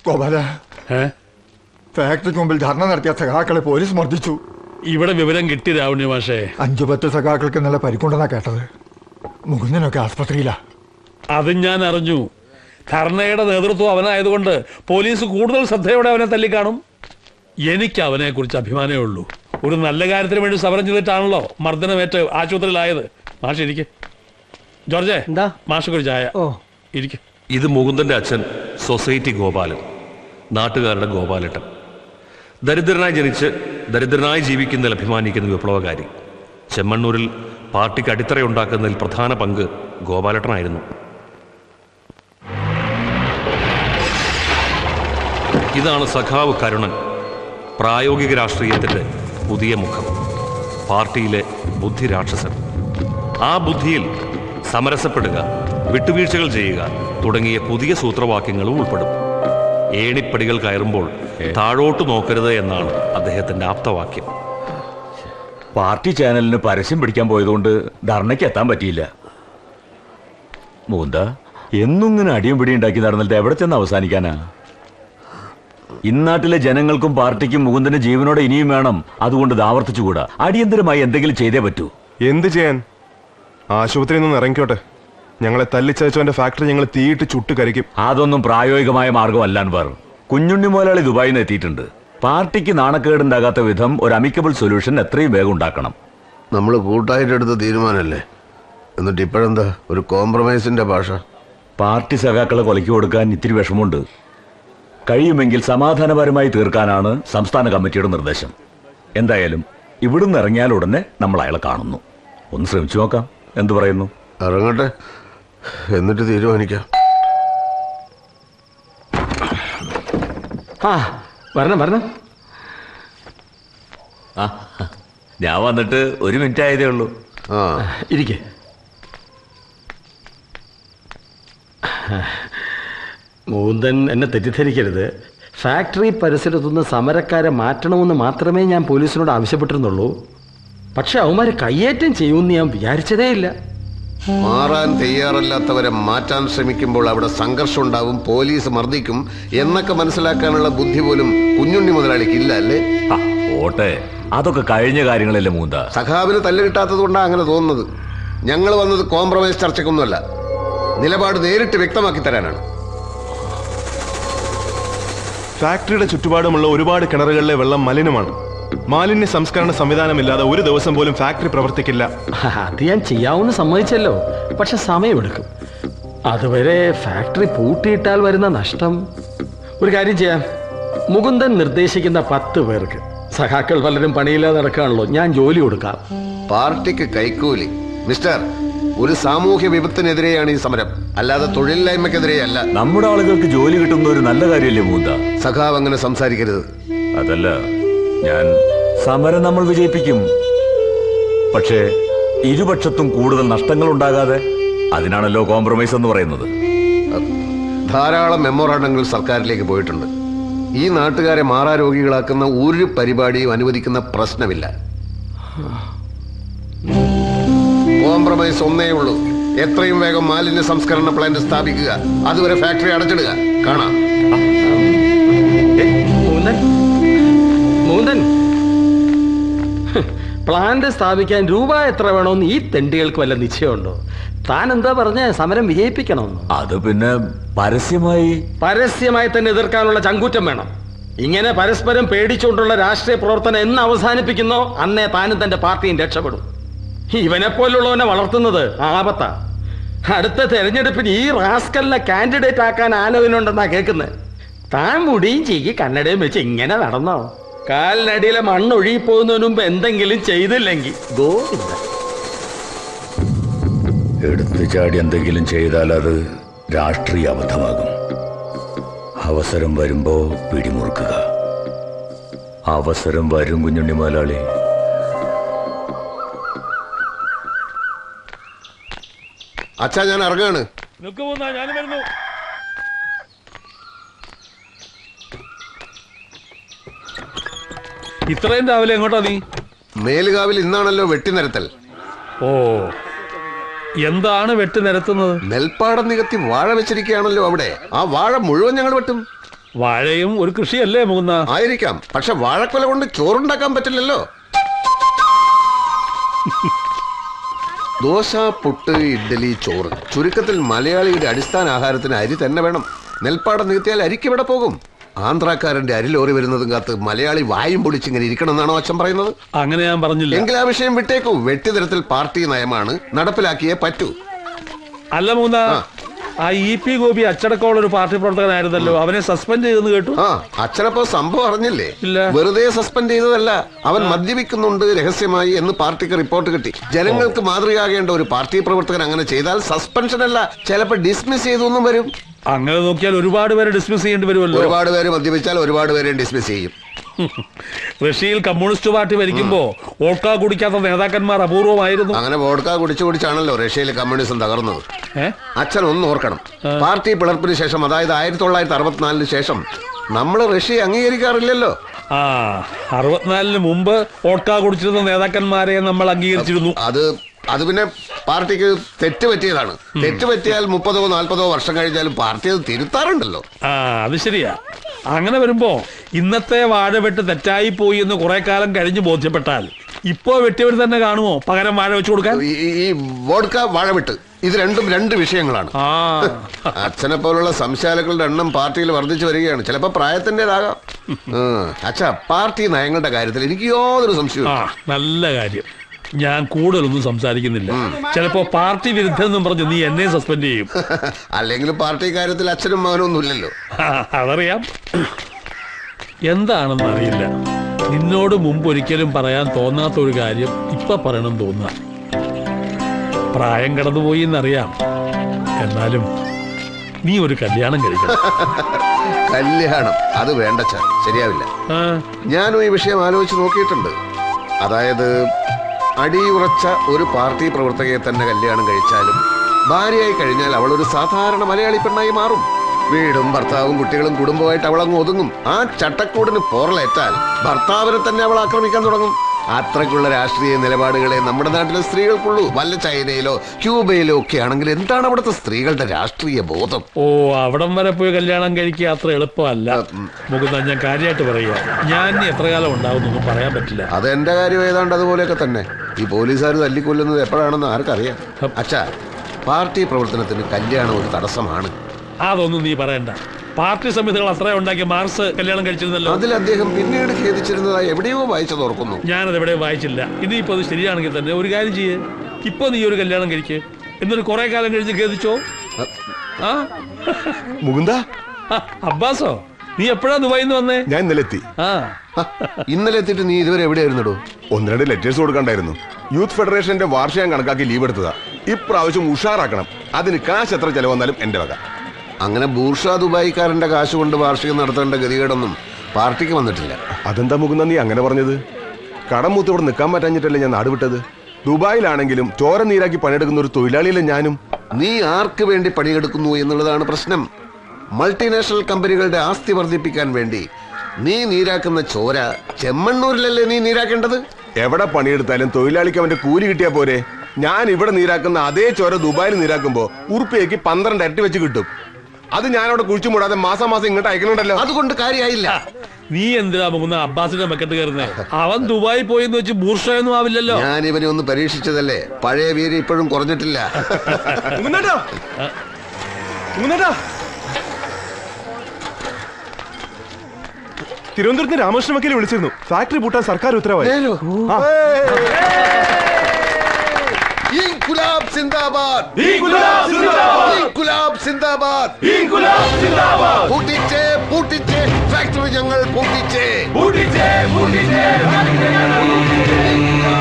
ഗോപാല, ഫാക്ടറിക്ക് മുമ്പിൽ ധർണ നടത്തിയ സഖാക്കളെ പോലീസ് മർദ്ദിച്ചു. ഇവിടെ വിവരം കിട്ടി രാവണി മാഷേ. 5-10 സഖാക്കൾക്ക് നല്ല പരിക്കുണ്ടെന്നാ കേട്ടത്. മുകുന്ദനൊക്കെ ആസ്പത്രിയിലാ. അതും ഞാൻ അറിഞ്ഞു. ധർണയുടെ നേതൃത്വം അവനായതുകൊണ്ട് പോലീസ് കൂടുതൽ ശ്രദ്ധയോടെ അവനെ തല്ലിക്കാണും. എനിക്ക് അവനെ കുറിച്ച് അഭിമാനമേ ഉള്ളൂ. ഒരു നല്ല കാര്യത്തിന് വേണ്ടി സമരം ചെയ്തിട്ടാണല്ലോ മർദ്ദനമേറ്റ് ആശുപത്രിയിലായത്. മാഷ് ഇരിക്കെ. ജോർജേ, എന്താ മാഷക്കൊരു ചായ. ഇരിക്കെ. ഇത് മുകുന്ദന്റെ അച്ഛൻ സൊസൈറ്റി ഗോപാലൻ, നാട്ടുകാരുടെ ഗോപാലട്ടൻ. ദരിദ്രനായി ജനിച്ച് ദരിദ്രനായി ജീവിക്കുന്നതിൽ അഭിമാനിക്കുന്ന വിപ്ലവകാരി. ചെമ്മണ്ണൂരിൽ പാർട്ടിക്ക് അടിത്തറയുണ്ടാക്കുന്നതിൽ പ്രധാന പങ്ക് ഗോപാലട്ടനായിരുന്നു. ഇതാണ് സഖാവ് കരുണൻ, പ്രായോഗിക രാഷ്ട്രീയത്തിൻ്റെ പുതിയ മുഖം, പാർട്ടിയിലെ ബുദ്ധി രാക്ഷസൻ. ആ ബുദ്ധിയിൽ സമരസപ്പെടുക, വിട്ടുവീഴ്ചകൾ ചെയ്യുക തുടങ്ങിയ പുതിയ സൂത്രവാക്യങ്ങളും ഉൾപ്പെടും. ഏണിപ്പടികൾ കയറുമ്പോൾ താഴോട്ട് നോക്കരുത് എന്നാണ് അദ്ദേഹത്തിന്റെ ആപ്തവാക്യം. പാർട്ടി ചാനലിന് പരസ്യം പിടിക്കാൻ പോയതുകൊണ്ട് ധർണയ്ക്ക് എത്താൻ പറ്റിയില്ല. മൂന്ത എന്നും ഇങ്ങനെ അടിയും പിടിയും ഉണ്ടാക്കി നടന്നിട്ട് എവിടെ ചെന്ന് അവസാനിക്കാനാ? ഇന്നാട്ടിലെ ജനങ്ങൾക്കും പാർട്ടിക്കും മുകുന്ദന്റെ ജീവനോടെ ഇനിയും വേണം. അതുകൊണ്ട് ഇത് ആവർത്തിച്ചുകൂടാ. അടിയന്തരമായി എന്തെങ്കിലും ചെയ്തേ പറ്റൂ. എന്ത് ചെയ്യാൻ? ആശുപത്രിയിൽ നിന്ന് ഇറങ്ങിക്കോട്ടെ. ഞങ്ങളെ തല്ലിച്ചവന്റെ ഫാക്ടറി ഞങ്ങൾ തീയിട്ട് ചുട്ട് കരിക്കും. അതൊന്നും പ്രായോഗികമായ മാർഗമല്ലാൻ പറ. കുഞ്ഞുണ്ണി മുതലാളി ദുബായിൽ നിന്ന് എത്തിയിട്ടുണ്ട്. പാർട്ടിക്ക് നാണക്കേടുണ്ടാകാത്ത വിധം ഒരു അമിക്കബിൾ സൊല്യൂഷൻ എത്രയും വേഗം ഉണ്ടാക്കണം. നമ്മൾ കൂട്ടായിട്ടെടുത്ത തീരുമാനമല്ലേ, എന്നിട്ട് ഇപ്പോഴെന്താ ഒരു കോംപ്രമൈസിന്റെ ഭാഷ? പാർട്ടി സഖാക്കളെ കൊലയ്ക്ക് കൊടുക്കാൻ ഇത്തിരി വിഷമമുണ്ട്. കഴിയുമെങ്കിൽ സമാധാനപരമായി തീർക്കാനാണ് സംസ്ഥാന കമ്മിറ്റിയുടെ നിർദ്ദേശം. എന്തായാലും ഇവിടുന്ന് ഇറങ്ങിയാൽ ഉടനെ നമ്മൾ അയാളെ കാണുന്നു. ഒന്ന് ശ്രമിച്ചു നോക്കാം. എന്തു പറയുന്നു? ഇറങ്ങട്ടെ, എന്നിട്ട് തീരുമാനിക്കാം. വരണം. ഞാൻ വന്നിട്ട് 1 മിനിറ്റ് ആയതേ ഉള്ളൂ. ഇരിക്കേ. മുകുന്ദൻ എന്നെ തെറ്റിദ്ധരിക്കരുത്. ഫാക്ടറി പരിസരത്തുനിന്ന് സമരക്കാരെ മാറ്റണമെന്ന് മാത്രമേ ഞാൻ പോലീസിനോട് ആവശ്യപ്പെട്ടിരുന്നുള്ളൂ. പക്ഷെ അവന്മാർ കയ്യേറ്റം ചെയ്യുമെന്ന് ഞാൻ വിചാരിച്ചതേ ഇല്ല. മാറാൻ തയ്യാറല്ലാത്തവരെ മാറ്റാൻ ശ്രമിക്കുമ്പോൾ അവിടെ സംഘർഷം ഉണ്ടാവും, പോലീസ് മർദ്ദിക്കും എന്നൊക്കെ മനസ്സിലാക്കാനുള്ള ബുദ്ധി പോലും കുഞ്ഞുണ്ണി മുതലാളിക്ക് ഇല്ല അല്ലേ? ഓട്ടെ, അതൊക്കെ കഴിഞ്ഞ കാര്യങ്ങളല്ലേ മൂന്ത. സഖാവിന് തല്ല് കിട്ടാത്തത് കൊണ്ടാണ് അങ്ങനെ തോന്നുന്നത്. ഞങ്ങൾ വന്നത് കോംപ്രമൈസ് ചർച്ചയ്ക്കൊന്നുമല്ല, നിലപാട് നേരിട്ട് വ്യക്തമാക്കി തരാനാണ്. ഫാക്ടറിയുടെ ചുറ്റുപാടുമുള്ള ഒരുപാട് കിണറുകളിലെ വെള്ളം മലിനമാണ്. മാലിന്യ സംസ്കരണ സംവിധാനമില്ലാതെ ഒരു ദിവസം പോലും ഫാക്ടറി പ്രവർത്തിക്കില്ല. അത് ഞാൻ ചെയ്യാവുന്ന സമ്മതിച്ചല്ലോ, പക്ഷെ സമയമെടുക്കും. അതുവരെ ഫാക്ടറി പൂട്ടിയിട്ടാൽ വരുന്ന നഷ്ടം. ഒരു കാര്യം ചെയ്യാം, മുകുന്ദൻ നിർദ്ദേശിക്കുന്ന 10 പേർക്ക്, സഖാക്കൾ പലരും പണിയില്ലാതെ നടക്കുകയാണല്ലോ, ഞാൻ ജോലി കൊടുക്കാം. പാർട്ടിക്ക് കൈക്കൂലി. മിസ്റ്റർ, ഒരു സാമൂഹ്യ വിപത്തിനെതിരെയാണ് ഈ സമരം, അല്ലാതെ തൊഴിലില്ലായ്മക്കെതിരെയല്ല. നമ്മുടെ ആളുകൾക്ക് ജോലി കിട്ടുന്ന ഒരു നല്ല കാര്യമല്ലേ മൂന്ത? സഖാവ് അങ്ങനെ സംസാരിക്കരുത്. അതല്ല, ഞാൻ സമരം നമ്മൾ വിജയിപ്പിക്കും. പക്ഷേ ഇരുപക്ഷത്തും കൂടുതൽ നഷ്ടങ്ങൾ ഉണ്ടാകാതെ. അതിനാണല്ലോ കോംപ്രമൈസ് എന്ന് പറയുന്നത്. ധാരാളം മെമ്മോറാണ്ടങ്ങൾ സർക്കാരിലേക്ക് പോയിട്ടുണ്ട്. ഈ നാട്ടുകാരെ മാറാരോഗികളാക്കുന്ന ഒരു പരിപാടിയും അനുവദിക്കുന്ന പ്രശ്നമില്ല. കോംപ്രമൈസ് ഒന്നേ ഉള്ളൂ, എത്രയും വേഗം മാലിന്യ സംസ്കരണ പ്ലാന്റ് സ്ഥാപിക്കുക. അതുവരെ ഫാക്ടറി അടച്ചിടുക. കാണാം. മൂന്തൻ, പ്ലാന്റ് സ്ഥാപിക്കാൻ രൂപ എത്ര വേണമെന്ന് ഈ തെണ്ടികൾക്ക് വല്ല നിശ്ചയമുണ്ടോ? താൻ എന്താ പറഞ്ഞ സമരം വിജയിപ്പിക്കണമെന്ന്? അത് പിന്നെ പരസ്യമായി തന്നെ എതിർക്കാനുള്ള ചങ്കൂറ്റം വേണം. ഇങ്ങനെ പരസ്പരം പേടിച്ചുകൊണ്ടുള്ള രാഷ്ട്രീയ പ്രവർത്തനം എന്ന് അവസാനിപ്പിക്കുന്നോ അന്നേ താനും തന്റെ പാർട്ടിയും രക്ഷപ്പെടും. ഇവനെ പോലുള്ളവനെ വളർത്തുന്നത് ആപത്താ. അടുത്ത തെരഞ്ഞെടുപ്പിൽ ഈ റാസ്കലിനെ കാൻഡിഡേറ്റ് ആക്കാൻ ആലോചനയുണ്ടെന്നാ കേൾക്കുന്നത്. താൻ മുടിയും ചീക്കി കണ്ണടയും വെച്ച് ഇങ്ങനെ നടന്നോ? കാലിനടിയിലെ മണ്ണൊഴുകി പോകുന്നതിന് മുമ്പ് എന്തെങ്കിലും ചെയ്തില്ലെങ്കിൽ ഗോവിന്ദ. എടുത്തു ചാടി എന്തെങ്കിലും ചെയ്താൽ അത് രാഷ്ട്രീയ അബദ്ധമാകും. അവസരം വരുമ്പോ പിടിമുറുക്കുക. അവസരം വരും കുഞ്ഞുണ്ണി മുതലാളി. അച്ഛാ, ഞാൻ ഇറങ്ങാണ്. ഞാനും വരുന്നു. ഇത്രയും രാവിലെ എങ്ങോട്ടാ നീ? മേലുകാവിൽ ഇന്നാണല്ലോ വെട്ടിനിരത്തൽ. ഓ, എന്താണ് വെട്ടി നിരത്തുന്നത്? നെൽപ്പാടം നികത്തി വാഴ വെച്ചിരിക്കുകയാണല്ലോ അവിടെ. ആ വാഴ മുഴുവൻ ഞങ്ങൾ വെട്ടും. വാഴയും ഒരു കൃഷിയല്ലേ മുകുന്ന? ആയിരിക്കാം, പക്ഷെ വാഴക്കൊല കൊണ്ട് ചോറുണ്ടാക്കാൻ പറ്റില്ലല്ലോ. ദോശ, പുട്ട്, ഇഡ്ഡലി, ചോറ്, ചുരുക്കത്തിൽ മലയാളിയുടെ അടിസ്ഥാന ആഹാരത്തിന് അരി തന്നെ വേണം. നെൽപ്പാടം നീത്തിയാൽ അരിക്ക് ഇവിടെ പോകും. ആന്ധ്രാക്കാരന്റെ അരി ലോറി വരുന്നതും കാത്ത് മലയാളി വായും പൊളിച്ചിങ്ങനെ ഇരിക്കണം എന്നാണോ അച്ഛൻ പറയുന്നത്? അങ്ങനെ ഞാൻ പറഞ്ഞില്ല. എങ്കിൽ ആ വിഷയം വിട്ടേക്കൂ. വെട്ടിത്തരത്തിൽ പാർട്ടി നയമാണ്, നടപ്പിലാക്കിയേ പറ്റൂ. അല്ല മൂന്ന, ആ EP ഗോപി അച്ചടക്കമുള്ള ഒരു പാർട്ടി പ്രവർത്തകനായിരുന്നല്ലോ, അവനെ സസ്പെൻഡ് ചെയ്തെന്ന് കേട്ടു. അച്ഛനപ്പോ സംഭവം അറിഞ്ഞില്ലേ? ഇല്ല. വെറുതെ സസ്പെൻഡ് ചെയ്തതല്ല, അവൻ മദ്യപിക്കുന്നുണ്ട് രഹസ്യമായി എന്ന് പാർട്ടിക്ക് റിപ്പോർട്ട് കിട്ടി. ജനങ്ങൾക്ക് മാതൃകയാകേണ്ട ഒരു പാർട്ടി പ്രവർത്തകൻ അങ്ങനെ ചെയ്താൽ സസ്പെൻഷൻ അല്ല, ചിലപ്പോൾ ഡിസ്മിസ് ചെയ്തൊന്നും വരും. അങ്ങനെ നോക്കിയാൽ ഒരുപാട് പേരെ ഡിസ്മിസ് ചെയ്യേണ്ടി വരുമല്ലോ. ഒരുപാട് പേര് മദ്യപിച്ചാൽ ഒരുപാട് പേരെ ഡിസ്മിസ് ചെയ്യും. റഷ്യയിൽ കമ്മ്യൂണിസ്റ്റ് പാർട്ടി ഭരിക്കുമ്പോ വോഡ്ക കുടിക്കാത്ത നേതാക്കന്മാർ അപൂർവമായിരുന്നു. അങ്ങനെ വോഡ്ക കുടിച്ചാണല്ലോ റഷ്യയിലെ കമ്മ്യൂണിസം തകർന്നത്. അച്ഛൻ ഒന്ന് ഓർക്കണം, പാർട്ടി പിളർപ്പിന് ശേഷം, അതായത് 1964 ശേഷം നമ്മൾ റഷ്യ അംഗീകരിക്കാറില്ലല്ലോ. 64 മുമ്പ് വോഡ്ക കുടിച്ചിരുന്ന നേതാക്കന്മാരെ നമ്മൾ അംഗീകരിച്ചിരുന്നു. അത് പിന്നെ പാർട്ടിക്ക് തെറ്റ് പറ്റിയതാണ്. തെറ്റ് പറ്റിയാൽ 30 or 40 വർഷം കഴിഞ്ഞാലും പാർട്ടി അത് തിരുത്താറുണ്ടല്ലോ. അത് ശരിയാ. അങ്ങനെ വരുമ്പോ ഇന്നത്തെ വാഴവെട്ട് തെറ്റായി പോയി എന്ന് കുറെ കാലം കഴിഞ്ഞ് ബോധ്യപ്പെട്ടാൽ ഇപ്പോ വെട്ടിയവർ തന്നെ കാണുമോ പകരം വാഴ വെച്ചു കൊടുക്കാൻ? ഈ വോഡ്ക, വാഴവെട്ട്, ഇത് രണ്ടും രണ്ട് വിഷയങ്ങളാണ്. അച്ഛനെ പോലുള്ള സംശയാലുക്കളുടെ എണ്ണം പാർട്ടിയിൽ വർദ്ധിച്ചു വരികയാണ്. ചിലപ്പോ പ്രായത്തിൻ്റെതാകാം. അച്ഛാ, പാർട്ടി നയങ്ങളുടെ കാര്യത്തിൽ എനിക്ക് യാതൊരു സംശയവും. നല്ല കാര്യം. ഞാൻ കൂടുതലൊന്നും സംസാരിക്കുന്നില്ല. ചിലപ്പോ പാർട്ടി വിരുദ്ധം പറഞ്ഞ് നീ എന്നെ സസ്പെൻഡ് ചെയ്യും. അല്ലെങ്കിലും പാർട്ടി കാര്യത്തിൽ അച്ഛനും മകനും ഒന്നുമില്ലല്ലോ. അതറിയാം. എന്താണെന്ന് അറിയില്ല, നിന്നോട് മുമ്പ് ഒരിക്കലും പറയാൻ തോന്നാത്ത ഒരു കാര്യം ഇപ്പൊ പറയണം തോന്നുക. പ്രായം കടന്നുപോയി എന്നറിയാം, എന്നാലും നീ ഒരു കല്യാണം കഴിക്കണം. കല്യാണം? അത് വേണ്ട, ശരിയാവില്ല. ഞാനും ഈ വിഷയം ആലോചിച്ച് നോക്കിയിട്ടുണ്ട്. അതായത് അടിയുറച്ച ഒരു പാർട്ടി പ്രവർത്തകയെ തന്നെ കല്യാണം കഴിച്ചാലും ഭാര്യയായി കഴിഞ്ഞാൽ അവൾ ഒരു സാധാരണ മലയാളി പെണ്ണായി മാറും. വീടും ഭർത്താവും കുട്ടികളും കുടുംബമായിട്ട് അവളങ്ങ് ഒതുങ്ങും. ആ ചട്ടക്കൂടിന് പോറലേറ്റാൽ ഭർത്താവിനെ തന്നെ അവൾ ആക്രമിക്കാൻ തുടങ്ങും. അത്രയ്ക്കുള്ള രാഷ്ട്രീയ നിലപാടുകളെ നമ്മുടെ നാട്ടിലെ സ്ത്രീകൾക്കുള്ളൂ. വല്ല ചൈനയിലോ ക്യൂബയിലോ ഒക്കെ ആണെങ്കിൽ എന്താണ് അവിടുത്തെ സ്ത്രീകളുടെ രാഷ്ട്രീയ ബോധം? അവിടം വരെ പോയി കല്യാണം കഴിക്കുക അത്ര എളുപ്പമല്ല മുകുന്ദ. ഞാൻ കാര്യമായിട്ട് പറയുക, ഞാൻ എത്ര കാലം ഉണ്ടാവുന്നൊന്നും പറയാൻ പറ്റില്ല. അതെന്റെ കാര്യം ഏതാണ്ട് അതുപോലെയൊക്കെ തന്നെ. ഈ പോലീസുകാർ തല്ലിക്കൊല്ലുന്നത് എപ്പോഴാണെന്ന് ആർക്കറിയാം. അച്ഛാ, പാർട്ടി പ്രവർത്തനത്തിന് കല്യാണം ഒരു തടസ്സമാണ്. അതൊന്നും നീ പറയണ്ട. പാർട്ടി സംഹിതകൾ അത്ര ഉണ്ടാക്കിയ മാർക്സ് കല്യാണം കഴിച്ചിരുന്നല്ലോ. അതിൽ അദ്ദേഹം പിന്നീട് ഖേദിച്ചിരുന്നതായി എവിടെയോ വായിച്ചത് ഓർക്കുന്നു. ഞാനത് എവിടെയോ വായിച്ചില്ല. ഇനിയിപ്പോ അത് ശരിയാണെങ്കിൽ തന്നെ ഒരു കാര്യം ചെയ്യേ, ഇപ്പൊ നീ ഒരു കല്യാണം കഴിക്ക്, എന്നിട്ട് കുറെ കാലം കഴിഞ്ഞ് ഖേദിച്ചോ. മുകുന്ദ, അബ്ബാസോ, നീ എപ്പോഴാ ദുബായിന്ന് വന്നേ? ഞാൻ ഇന്നലെ എത്തി. ഇന്നലെ എത്തിയിട്ട് നീ ഇതുവരെ എവിടെയായിരുന്നോ? 1-2 ലെറ്റേഴ്സ് കൊടുക്കണ്ടായിരുന്നു. യൂത്ത് ഫെഡറേഷന്റെ വാർഷികം കണക്കാക്കി ലീവ് എടുത്തതാ. ഇപ്രാവശ്യം ഉഷാറാക്കണം. അതിന് കാശ് എത്ര ചെലവ് വന്നാലും എന്റെ വക. അങ്ങനെ ബൂർഷാ ദുബായിക്കാരന്റെ കാശ് കൊണ്ട് വാർഷികം നടത്തേണ്ട ഗതികേടൊന്നും പാർട്ടിക്ക് വന്നിട്ടില്ല. അതെന്താ മുകുന്ദ നീ അങ്ങനെ പറഞ്ഞത്? കടം മൂത്ത് ഇവിടെ നിൽക്കാൻ പറ്റാഞ്ഞിട്ടല്ലേ ഞാൻ നാട് വിട്ടത്. ദുബായിലാണെങ്കിലും ചോര നീരാക്കി പണിയെടുക്കുന്ന ഒരു തൊഴിലാളിയല്ലേ ഞാനും. നീ ആർക്ക് വേണ്ടി പണിയെടുക്കുന്നു എന്നുള്ളതാണ് പ്രശ്നം. മൾട്ടിനാഷണൽ കമ്പനികളുടെ ആസ്തി വർദ്ധിപ്പിക്കാൻ വേണ്ടി നീ നീരാക്കുന്ന ചോര ചെമ്മണ്ണൂരിലല്ലേ നീ നീരാക്കേണ്ടത്? എവിടെ പണിയെടുത്താലും തൊഴിലാളിക്ക് അവന്റെ കൂലി കിട്ടിയാ പോരെ? ഞാൻ ഇവിടെ നീരാക്കുന്ന അതേ ചോര ദുബായിൽ നീരാക്കുമ്പോ ഉറുപ്പിയേക്ക് 12 ഇരട്ടി വെച്ച് കിട്ടും. അത് ഞാൻ അവിടെ കുഴിച്ചു മൂടാതെ മാസം ഇങ്ങോട്ട് അയക്കണുണ്ടല്ലോ. അതുകൊണ്ട് കാര്യമായില്ല. നീ എന്തിനാ പോകുന്ന അബ്ബാസിന്റെ മെക്കെട്ട് കയറുന്നേ? അവൻ ദുബായി പോയെന്ന് വെച്ച് ബൂർഷയൊന്നും ആവില്ലല്ലോ. ഞാൻ ഇവനെ ഒന്ന് പരീക്ഷിച്ചതല്ലേ. പഴയ വീര് ഇപ്പോഴും കുറഞ്ഞിട്ടില്ല. തിരുവനന്തപുരത്ത് രാമകൃഷ്ണ വക്കീൽ വിളിച്ചിരുന്നു. ഫാക്ടറി പൂട്ടാൻ സർക്കാർ ഉത്തരവായി. ഇൻകുലാബ് സിന്ദാബാദ്, ഇൻകുലാബ് സിന്ദാബാദ്, ഇൻകുലാബ് സിന്ദാബാദ്, ഇൻകുലാബ് സിന്ദാബാദ്. പൂട്ടിച്ചേ പൂട്ടിച്ചേ ഫാക്ടറി ഞങ്ങൾ പൂട്ടിച്ചേ, പൂട്ടിച്ചേ പൂട്ടിച്ചേ.